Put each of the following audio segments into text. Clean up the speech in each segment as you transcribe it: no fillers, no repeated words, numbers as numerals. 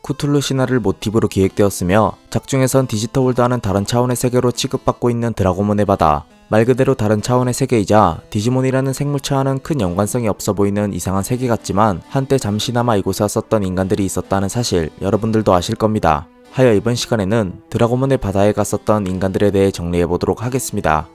쿠툴루 신화를 모티브로 기획되었으며 작중에선 디지터월드와는 다른 차원의 세계로 취급받고 있는 드라고몬의 바다, 말 그대로 다른 차원의 세계이자 디지몬이라는 생물체와는 큰 연관성이 없어 보이는 이상한 세계 같지만 한때 잠시나마 이곳에 왔었던 인간들이 있었다는 사실 여러분들도 아실 겁니다. 하여 이번 시간에는 드라고몬의 바다에 갔었던 인간들에 대해 정리해보도록 하겠습니다.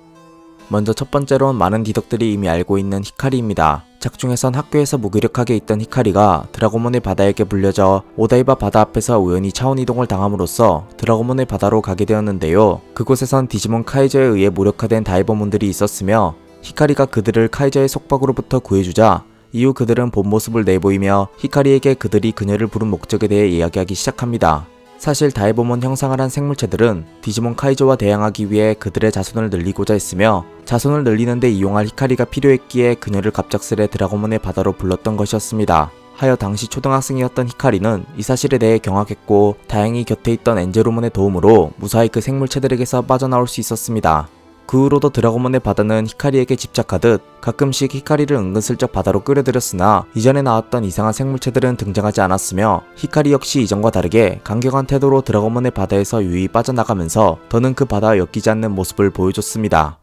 먼저 첫 번째로는 많은 디덕들이 이미 알고 있는 히카리입니다. 작중에선 학교에서 무기력하게 있던 히카리가 드라고몬의 바다에게 불려져 오다이바 바다 앞에서 우연히 차원이동을 당함으로써 드라고몬의 바다로 가게 되었는데요. 그곳에선 디지몬 카이저에 의해 무력화된 다이버몬들이 있었으며 히카리가 그들을 카이저의 속박으로부터 구해주자 이후 그들은 본 모습을 내보이며 히카리에게 그들이 그녀를 부른 목적에 대해 이야기하기 시작합니다. 사실 다이버몬 형상을 한 생물체들은 디지몬 카이저와 대항하기 위해 그들의 자손을 늘리고자 했으며 자손을 늘리는데 이용할 히카리가 필요했기에 그녀를 갑작스레 드라고몬의 바다로 불렀던 것이었습니다. 하여 당시 초등학생이었던 히카리는 이 사실에 대해 경악했고 다행히 곁에 있던 엔젤로몬의 도움으로 무사히 그 생물체들에게서 빠져나올 수 있었습니다. 그 후로도 드라고몬의 바다는 히카리에게 집착하듯 가끔씩 히카리를 은근슬쩍 바다로 끌어들였으나 이전에 나왔던 이상한 생물체들은 등장하지 않았으며 히카리 역시 이전과 다르게 강경한 태도로 드라고몬의 바다에서 유유히 빠져나가면서 더는 그 바다와 엮이지 않는 모습을 보여줬습니다.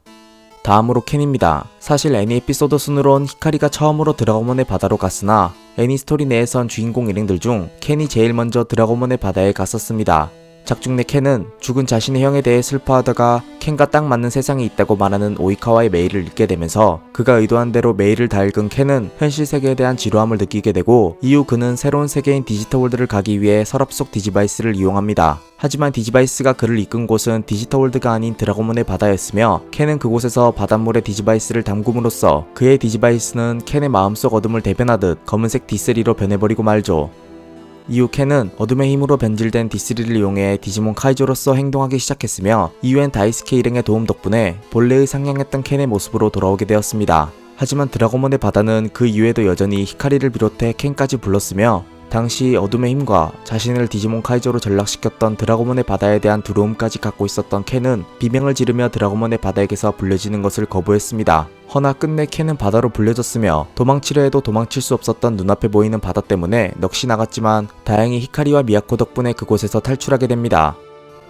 다음으로 켄입니다. 사실 애니 에피소드 순으론 히카리가 처음으로 드라고몬의 바다로 갔으나 애니 스토리 내에선 주인공 일행들 중 켄이 제일 먼저 드라고몬의 바다에 갔었습니다. 작중 내 켄은 죽은 자신의 형에 대해 슬퍼하다가 켄과 딱 맞는 세상이 있다고 말하는 오이카와의 메일을 읽게 되면서 그가 의도한 대로 메일을 다 읽은 켄은 현실 세계에 대한 지루함을 느끼게 되고 이후 그는 새로운 세계인 디지터월드를 가기 위해 서랍 속 디지바이스를 이용합니다. 하지만 디지바이스가 그를 이끈 곳은 디지터월드가 아닌 드라고몬의 바다였으며 켄은 그곳에서 바닷물에 디지바이스를 담금으로써 그의 디지바이스는 켄의 마음속 어둠을 대변하듯 검은색 D3로 변해버리고 말죠. 이후 켄은 어둠의 힘으로 변질된 D3를 이용해 디지몬 카이저로서 행동하기 시작했으며 이후엔 다이스케 일행의 도움 덕분에 본래의 상냥했던 켄의 모습으로 돌아오게 되었습니다. 하지만 드라고몬의 바다는 그 이후에도 여전히 히카리를 비롯해 켄까지 불렀으며 당시 어둠의 힘과 자신을 디지몬 카이저로 전락시켰던 드라고몬의 바다에 대한 두려움까지 갖고 있었던 켄은 비명을 지르며 드라고몬의 바다에게서 불려지는 것을 거부했습니다. 허나 끝내 켄은 바다로 불려졌으며 도망치려 해도 도망칠 수 없었던 눈앞에 보이는 바다 때문에 넋이 나갔지만 다행히 히카리와 미야코 덕분에 그곳에서 탈출하게 됩니다.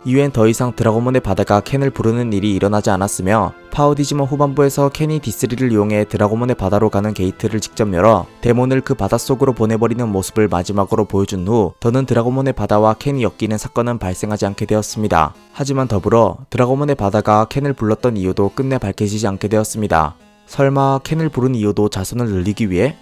이후엔 더 이상 드라고몬의 바다가 켄을 부르는 일이 일어나지 않았으며 파워 디지몬 후반부에서 켄이 D3를 이용해 드라고몬의 바다로 가는 게이트를 직접 열어 데몬을 그 바닷속으로 보내버리는 모습을 마지막으로 보여준 후 더는 드라고몬의 바다와 켄이 엮이는 사건은 발생하지 않게 되었습니다. 하지만 더불어 드라고몬의 바다가 켄을 불렀던 이유도 끝내 밝혀지지 않게 되었습니다. 설마 켄을 부른 이유도 자손을 늘리기 위해?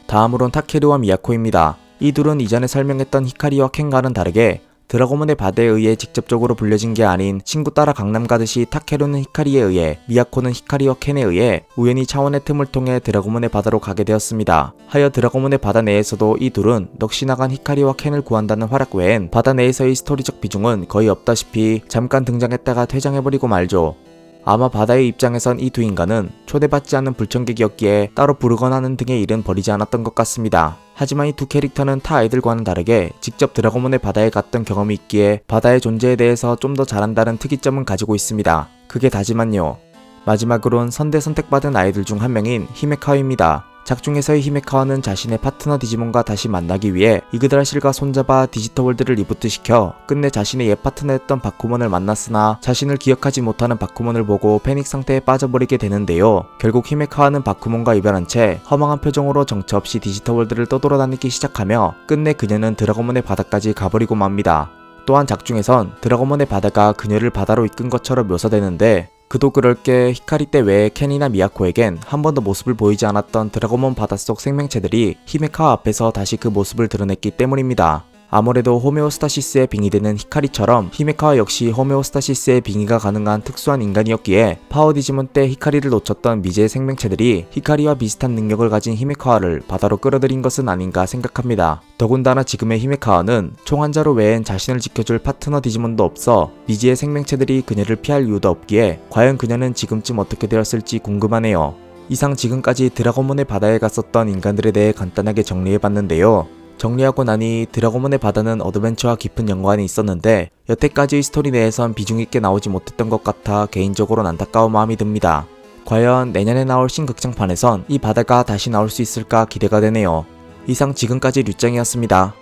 다음으론 타케루와 미야코입니다. 이 둘은 이전에 설명했던 히카리와 켄과는 다르게 드라고몬의 바다에 의해 직접적으로 불려진 게 아닌 친구 따라 강남 가듯이 타케루는 히카리에 의해 미야코는 히카리와 켄에 의해 우연히 차원의 틈을 통해 드라고몬의 바다로 가게 되었습니다. 하여 드라고몬의 바다 내에서도 이 둘은 넋이 나간 히카리와 켄을 구한다는 활약 외엔 바다 내에서의 스토리적 비중은 거의 없다시피 잠깐 등장했다가 퇴장해버리고 말죠. 아마 바다의 입장에선 이 두 인간은 초대받지 않은 불청객이었기에 따로 부르거나 하는 등의 일은 벌이지 않았던 것 같습니다. 하지만 이 두 캐릭터는 타 아이들과는 다르게 직접 드라고몬의 바다에 갔던 경험이 있기에 바다의 존재에 대해서 좀 더 잘한다는 특이점은 가지고 있습니다. 그게 다지만요. 마지막으론 선대 선택받은 아이들 중 한 명인 히메카와입니다. 작중에서의 히메카와는 자신의 파트너 디지몬과 다시 만나기 위해 이그드라실과 손잡아 디지터월드를 리부트시켜 끝내 자신의 옛 파트너였던 바쿠몬을 만났으나 자신을 기억하지 못하는 바쿠몬을 보고 패닉 상태에 빠져버리게 되는데요. 결국 히메카와는 바쿠몬과 이별한 채 허망한 표정으로 정처 없이 디지터월드를 떠돌아다니기 시작하며 끝내 그녀는 드라고몬의 바다까지 가버리고 맙니다. 또한 작중에선 드라고몬의 바다가 그녀를 바다로 이끈 것처럼 묘사되는데 그도 그럴 게 히카리 때 외에 켄이나 미야코에겐 한 번도 모습을 보이지 않았던 드라고몬 바닷속 생명체들이 히메카와 앞에서 다시 그 모습을 드러냈기 때문입니다. 아무래도 호메오스타시스에 빙의되는 히카리처럼 히메카와 역시 호메오스타시스에 빙의가 가능한 특수한 인간이었기에 파워 디지몬 때 히카리를 놓쳤던 미지의 생명체들이 히카리와 비슷한 능력을 가진 히메카와를 바다로 끌어들인 것은 아닌가 생각합니다. 더군다나 지금의 히메카와는 총 한 자루 외엔 자신을 지켜줄 파트너 디지몬도 없어 미지의 생명체들이 그녀를 피할 이유도 없기에 과연 그녀는 지금쯤 어떻게 되었을지 궁금하네요. 이상 지금까지 드라고몬의 바다에 갔었던 인간들에 대해 간단하게 정리해봤는데요. 정리하고 나니 드라고몬의 바다는 어드벤처와 깊은 연관이 있었는데 여태까지의 스토리 내에선 비중있게 나오지 못했던 것 같아 개인적으로는 안타까운 마음이 듭니다. 과연 내년에 나올 신극장판에선 이 바다가 다시 나올 수 있을까 기대가 되네요. 이상 지금까지 류짱이었습니다.